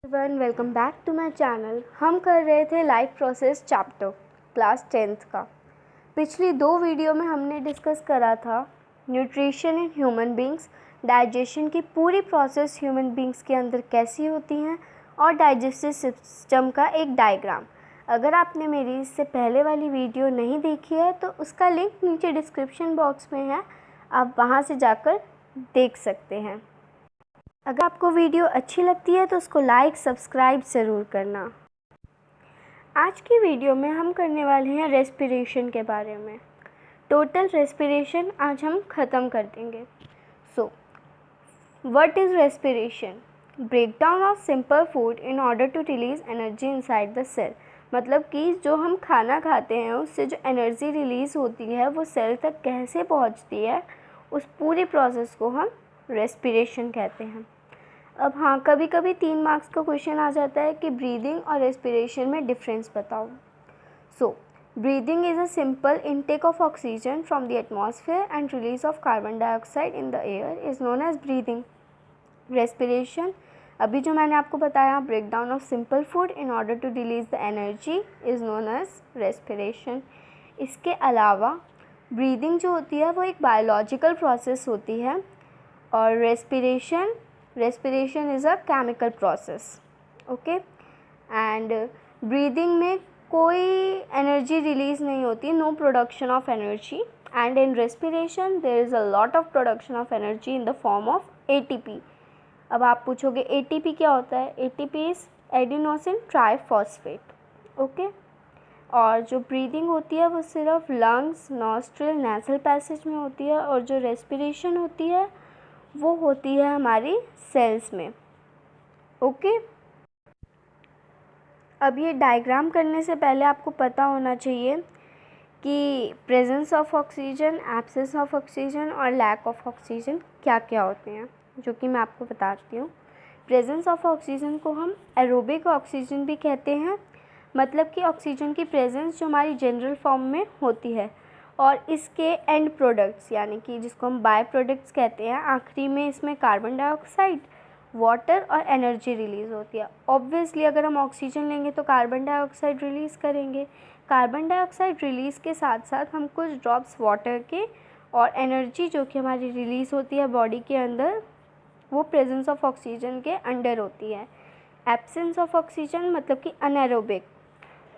Everyone welcome back to my channel. हम कर रहे थे life process chapter class 10th का। पिछली दो वीडियो में हमने डिस्कस करा था nutrition in human beings, digestion की पूरी प्रोसेस ह्यूमन बींग्स के अंदर कैसी होती हैं और डाइजेस्टिव सिस्टम का एक डायग्राम। अगर आपने मेरी इससे पहले वाली वीडियो नहीं देखी है तो उसका लिंक नीचे डिस्क्रिप्शन बॉक्स में है, आप वहाँ से जाकर देख सकते हैं। अगर आपको वीडियो अच्छी लगती है तो उसको लाइक सब्सक्राइब ज़रूर करना। आज की वीडियो में हम करने वाले हैं रेस्पिरेशन के बारे में। टोटल रेस्पिरेशन आज हम ख़त्म कर देंगे। So what is respiration? Breakdown of simple food in order to release energy inside the cell. मतलब कि जो हम खाना खाते हैं उससे जो एनर्जी रिलीज़ होती है वो सेल तक कैसे पहुंचती है, उस पूरी प्रोसेस को हम रेस्पिरेशन कहते हैं। अब हाँ, कभी कभी 3 मार्क्स का क्वेश्चन आ जाता है कि ब्रीदिंग और रेस्पिरेशन में डिफरेंस बताओ। So breathing is a simple intake of oxygen from the atmosphere and release of carbon dioxide in the air is known as breathing. Respiration, अभी जो मैंने आपको बताया, breakdown of simple food in order to release the energy is known as respiration. इसके अलावा breathing जो होती है वो एक बायोलॉजिकल प्रोसेस होती है और respiration is a chemical process. Okay, and breathing में कोई एनर्जी रिलीज़ नहीं होती, no production of energy, and in respiration there is a lot of production of energy in the form of ATP। अब आप पूछोगे ATP क्या होता है? ATP is adenosine triphosphate. Okay, और जो ब्रीदिंग होती है वो सिर्फ लंग्स, नॉस्ट्रिल, नेसल पैसेज में होती है, और जो रेस्पिरेशन होती है वो होती है हमारी सेल्स में। ओके, अब ये डायग्राम करने से पहले आपको पता होना चाहिए कि presence of oxygen, absence of oxygen और लैक ऑफ ऑक्सीजन क्या क्या होते हैं, जो कि मैं आपको बताती हूँ। प्रेजेंस ऑफ ऑक्सीजन को हम एरोबिक ऑक्सीजन भी कहते हैं, मतलब कि ऑक्सीजन की प्रेजेंस जो हमारी जनरल फॉर्म में होती है, और इसके एंड प्रोडक्ट्स यानी कि जिसको हम बाय प्रोडक्ट्स कहते हैं, आखिरी में इसमें कार्बन डाइऑक्साइड, वाटर और एनर्जी रिलीज़ होती है। ऑब्वियसली अगर हम ऑक्सीजन लेंगे तो कार्बन डाइऑक्साइड रिलीज़ करेंगे, कार्बन डाइऑक्साइड रिलीज़ के साथ साथ हम कुछ ड्रॉप्स वाटर के, और एनर्जी जो कि हमारी रिलीज़ होती है बॉडी के अंदर, वो प्रेजेंस ऑफ ऑक्सीजन के अंडर होती है। एब्सेंस ऑफ ऑक्सीजन मतलब कि अनएरोबिक।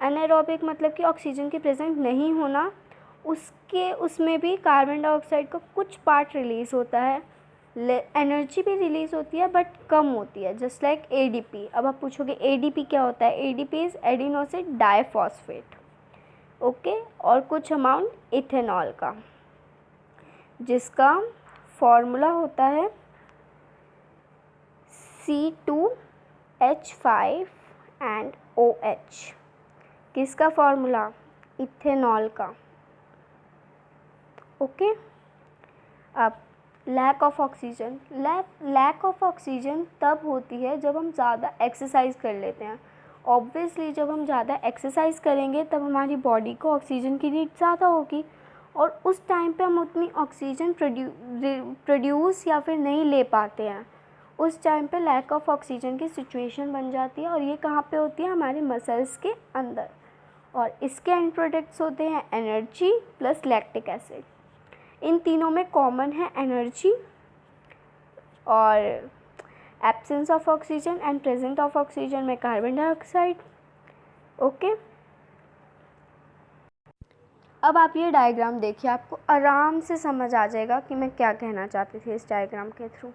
अनएरोबिक मतलब कि ऑक्सीजन की प्रेजेंट नहीं होना, उसमें भी कार्बन डाइऑक्साइड का कुछ पार्ट रिलीज़ होता है, एनर्जी भी रिलीज़ होती है बट कम होती है, जस्ट लाइक ADP। अब आप पूछोगे ADP क्या होता है? ADP is adenosine diphosphate. Okay, और कुछ अमाउंट इथेनॉल का, जिसका फॉर्मूला होता है C2H5 एंड OH। किसका फॉर्मूला? इथेनॉल का। ओके, अब lack of oxygen. Lack of oxygen तब होती है जब हम ज़्यादा एक्सरसाइज कर लेते हैं। ऑब्वियसली जब हम ज़्यादा एक्सरसाइज करेंगे तब हमारी बॉडी को ऑक्सीजन की नीड ज़्यादा होगी, और उस टाइम पे हम उतनी ऑक्सीजन प्रोड्यूस या फिर नहीं ले पाते हैं। उस टाइम पे लैक ऑफ ऑक्सीजन की सिचुएशन बन जाती है, और ये कहाँ पे होती है? हमारे मसल्स के अंदर, और इसके एंड प्रोडक्ट्स होते हैं एनर्जी प्लस लैक्टिक एसिड। इन तीनों में कॉमन है एनर्जी, और absence of oxygen and present of oxygen में कार्बन डाइऑक्साइड। ओके, अब आप ये डायग्राम देखिए, आपको आराम से समझ आ जाएगा कि मैं क्या कहना चाहती थी इस डायग्राम के थ्रू।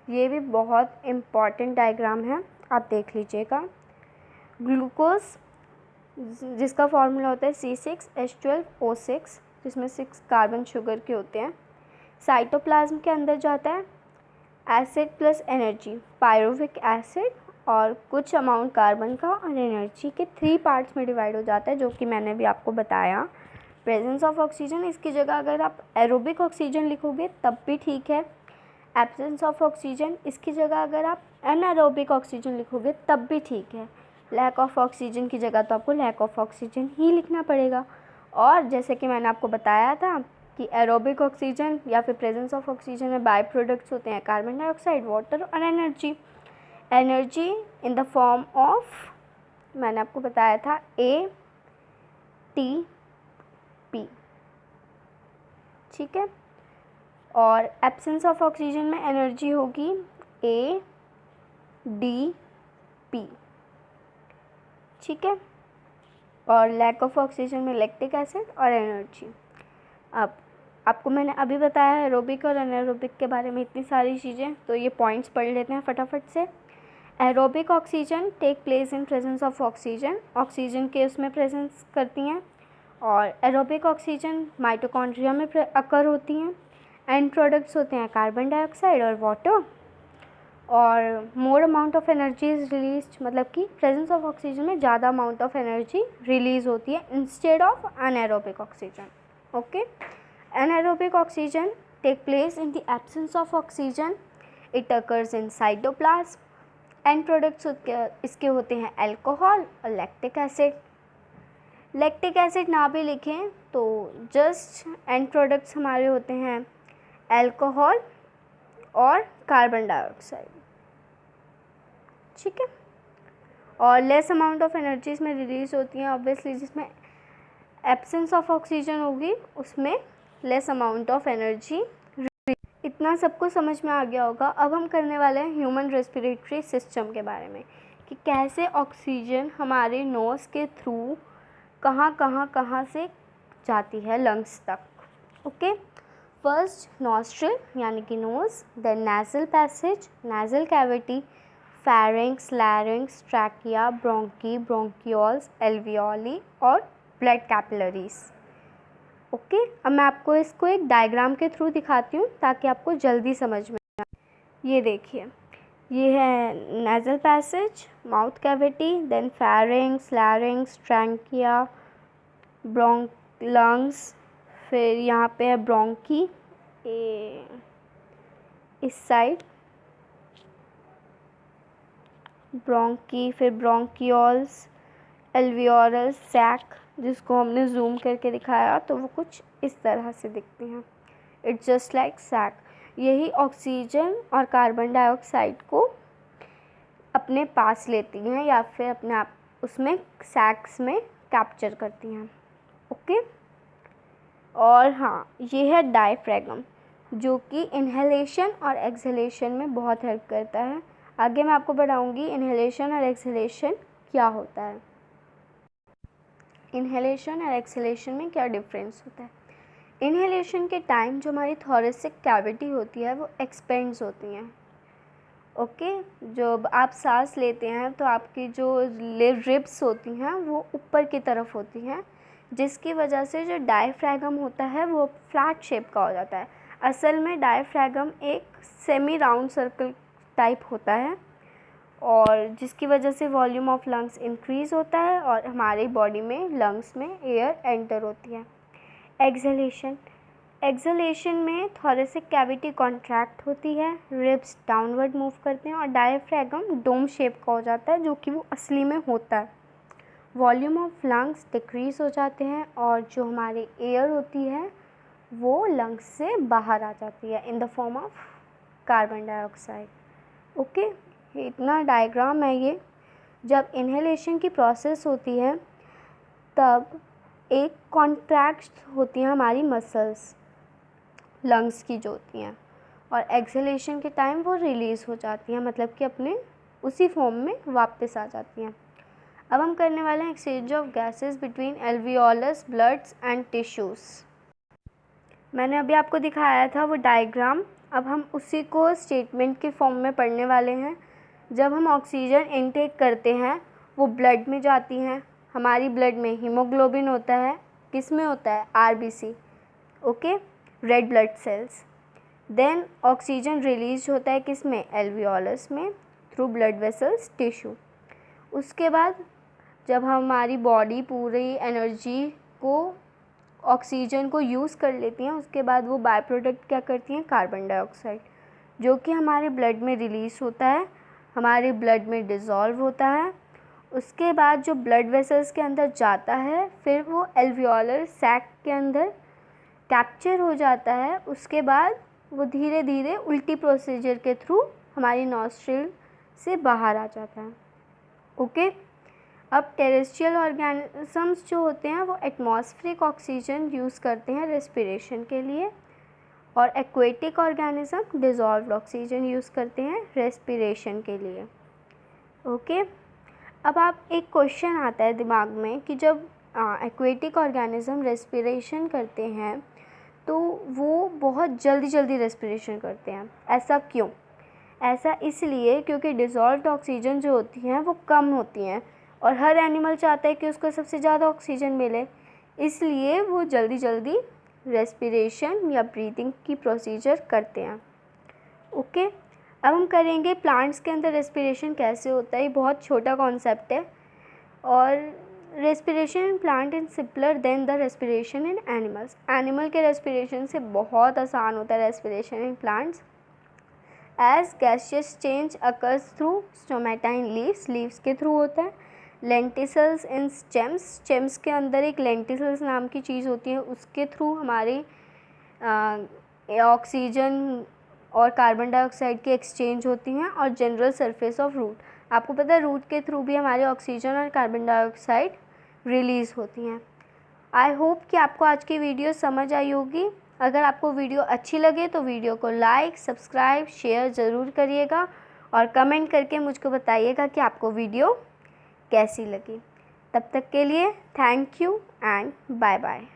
ये भी बहुत इम्पॉर्टेंट डायग्राम है, आप देख लीजिएगा। ग्लूकोज, जिसका फॉर्मूला होता है C6H12O6, जिसमें 6 कार्बन शुगर के होते हैं, साइटोप्लाज्म के अंदर जाता है। Acid plus energy, pyruvic acid, और कुछ अमाउंट कार्बन का और एनर्जी के 3 पार्ट्स में डिवाइड हो जाता है, जो कि मैंने भी आपको बताया। प्रेजेंस ऑफ ऑक्सीजन, इसकी जगह अगर आप एरोबिक ऑक्सीजन लिखोगे तब भी ठीक है। एब्सेंस ऑफ ऑक्सीजन, इसकी जगह अगर आप अनएरोबिक ऑक्सीजन लिखोगे तब भी ठीक है। लैक ऑफ ऑक्सीजन की जगह तो आपको लैक ऑफ ऑक्सीजन ही लिखना पड़ेगा। और जैसे कि मैंने आपको बताया था कि एरोबिक ऑक्सीजन या फिर प्रेजेंस ऑफ ऑक्सीजन में बाय प्रोडक्ट्स होते हैं कार्बन डाइऑक्साइड, वाटर और energy. Energy in the form of, मैंने आपको बताया था, ATP, ठीक है। और एब्सेंस ऑफ ऑक्सीजन में एनर्जी होगी ADP, ठीक है। और लैक ऑफ ऑक्सीजन में लैक्टिक एसिड और एनर्जी। अब आपको मैंने अभी बताया है एरोबिक और एनारोबिक के बारे में इतनी सारी चीज़ें, तो ये पॉइंट्स पढ़ लेते हैं फटाफट से। Aerobic oxygen take place in presence of oxygen, oxygen के उसमें प्रेजेंस करती हैं। और एरोबिक ऑक्सीजन माइटोकॉन्ड्रिया में अकर होती हैं। एंड प्रोडक्ट्स होते हैं कार्बन डाइऑक्साइड और वाटर। और more amount of energy is release, मतलब कि प्रेजेंस ऑफ ऑक्सीजन में ज़्यादा अमाउंट ऑफ एनर्जी रिलीज़ होती है instead of anaerobic oxygen, okay. Anaerobic oxygen take place in the absence of oxygen, it occurs in cytoplasm. End products इसके होते हैं alcohol और लैक्टिक एसिड। लैक्टिक एसिड ना भी लिखें तो जस्ट एंड प्रोडक्ट्स हमारे होते हैं अल्कोहल और कार्बन डाइऑक्साइड, ठीक है। और लेस अमाउंट ऑफ एनर्जी इसमें रिलीज होती है ऑब्वियसली, जिसमें एब्सेंस ऑफ ऑक्सीजन होगी उसमें लेस अमाउंट ऑफ एनर्जी। इतना सबको समझ में आ गया होगा। अब हम करने वाले हैं ह्यूमन रेस्पिरेटरी सिस्टम के बारे में, कि कैसे ऑक्सीजन हमारे नोज़ के थ्रू कहाँ से जाती है लंग्स तक, ओके। फर्स्ट नॉस्ट्रिल यानी कि nose, then nasal passage, nasal cavity, pharynx, larynx, trachea, bronchi, bronchioles, alveoli और ब्लड कैपिलरीज, ओके। अब मैं आपको इसको एक डायग्राम के थ्रू दिखाती हूँ ताकि आपको जल्दी समझ में आए। ये देखिए, ये है nasal passage, mouth cavity, then pharynx, larynx, trachea, lungs, फिर यहाँ पे है ब्रोंकी इस साइड, ब्रोंकी, फिर ब्रोंकियोल्स, एल्वियोरल सैक, जिसको हमने जूम करके दिखाया तो वो कुछ इस तरह से दिखते हैं, इट्स जस्ट लाइक सैक। यही ऑक्सीजन और कार्बन डाइऑक्साइड को अपने पास लेती हैं या फिर अपने आप उसमें सैक्स में कैप्चर करती हैं, ओके। और हाँ, ये है डायफ्रैगम, जो कि इन्हेलेशन और एक्सहेलेशन में बहुत हेल्प करता है। आगे मैं आपको बताऊंगी इन्हेलेशन और एक्सहेलेशन क्या होता है, इन्हेलेशन और एक्सहेलेशन में क्या डिफरेंस होता है। इन्हेलेशन के टाइम जो हमारी थोरेसिक कैविटी होती है वो एक्सपेंड्स होती हैं, ओके। जब आप सांस लेते हैं तो आपकी जो रिब्स होती हैं वो ऊपर की तरफ होती हैं, जिसकी वजह से जो डायफ्रैगम होता है वो फ्लैट शेप का हो जाता है। असल में डायफ्रैगम एक सेमी राउंड सर्कल टाइप होता है, और जिसकी वजह से वॉल्यूम ऑफ लंग्स इंक्रीज़ होता है और हमारी बॉडी में लंग्स में एयर एंटर होती है। एक्सहेलेशन में थोरेसिक कैविटी कॉन्ट्रैक्ट होती है, रिब्स डाउनवर्ड मूव करते हैं और डायफ्रैगम डोम शेप का हो जाता है, जो कि वो असली में होता है। वॉल्यूम ऑफ लंग्स डिक्रीज़ हो जाते हैं और जो हमारी एयर होती है वो लंग्स से बाहर आ जाती है इन the form of carbon dioxide, okay. इतना डायग्राम है ये। जब इन्हेलेशन की प्रोसेस होती है तब एक कॉन्ट्रैक्ट होती हैं हमारी मसल्स लंग्स की जो होती हैं, और एक्सहेलेशन के टाइम वो रिलीज़ हो जाती हैं, मतलब कि अपने उसी फॉर्म में वापस आ जाती हैं। अब हम करने वाले हैं exchange of gases between alveolus, bloods and tissues. मैंने अभी आपको दिखाया था वो डायग्राम, अब हम उसी को स्टेटमेंट के फॉर्म में पढ़ने वाले हैं। जब हम ऑक्सीजन इनटेक करते हैं वो ब्लड में जाती हैं, हमारी ब्लड में हीमोग्लोबिन होता है, किस में होता है, RBC, okay, red blood cells. Then oxygen release होता है किस में, एल्वियोलस में, थ्रू ब्लड वेसल्स, टिश्यू। उसके बाद जब हमारी बॉडी पूरी एनर्जी को ऑक्सीजन को यूज़ कर लेती हैं, उसके बाद वो बाय प्रोडक्ट क्या करती हैं, कार्बन डाइऑक्साइड, जो कि हमारे ब्लड में रिलीज़ होता है, हमारे ब्लड में डिज़ोल्व होता है। उसके बाद जो ब्लड वेसल्स के अंदर जाता है फिर वो एल्वियोलर सैक के अंदर कैप्चर हो जाता है। उसके बाद वो धीरे धीरे उल्टी प्रोसीजर के थ्रू हमारी नॉस्ट्रिल से बाहर आ जाता है। ओके। अब टेरेस्ट्रियल ऑर्गेनिजम्स जो होते हैं वो एटमॉस्फेरिक ऑक्सीजन यूज़ करते हैं रेस्पिरेशन के लिए, और aquatic organism dissolved oxygen use करते हैं रेस्पिरेशन के लिए। ओके। अब आप एक क्वेश्चन आता है दिमाग में कि जब एक्वेटिक ऑर्गेनिज्म रेस्पिरेशन करते हैं तो वो बहुत जल्दी रेस्पिरेशन करते हैं, ऐसा क्यों? ऐसा इसलिए क्योंकि डिज़ोल्व्ड ऑक्सीजन जो होती हैं वो कम होती हैं, और हर एनिमल चाहता है कि उसको सबसे ज़्यादा ऑक्सीजन मिले, इसलिए वो जल्दी रेस्पिरेशन या ब्रीदिंग की प्रोसीजर करते हैं। ओके। अब हम करेंगे प्लांट्स के अंदर रेस्पिरेशन कैसे होता है। ये बहुत छोटा कॉन्सेप्ट है, और respiration in plant is simpler than the respiration in animals. Animal के रेस्पिरेशन से बहुत आसान होता है respiration in plants. As gaseous change occurs through stomata in leaves के थ्रू होता है। लेंटिसल्स इन स्टेम्स के अंदर एक लेंटिसल्स नाम की चीज़ होती है, उसके थ्रू हमारे ऑक्सीजन और कार्बन डाइऑक्साइड की एक्सचेंज होती हैं। और जनरल सरफेस ऑफ रूट, आपको पता है रूट के थ्रू भी हमारे ऑक्सीजन और कार्बन डाइऑक्साइड रिलीज़ होती हैं। आई होप कि आपको आज की वीडियो समझ आई होगी। अगर आपको वीडियो अच्छी लगे तो वीडियो को लाइक, सब्सक्राइब, शेयर ज़रूर करिएगा, और कमेंट करके मुझको बताइएगा कि आपको वीडियो कैसी लगी। तब तक के लिए thank you and bye bye.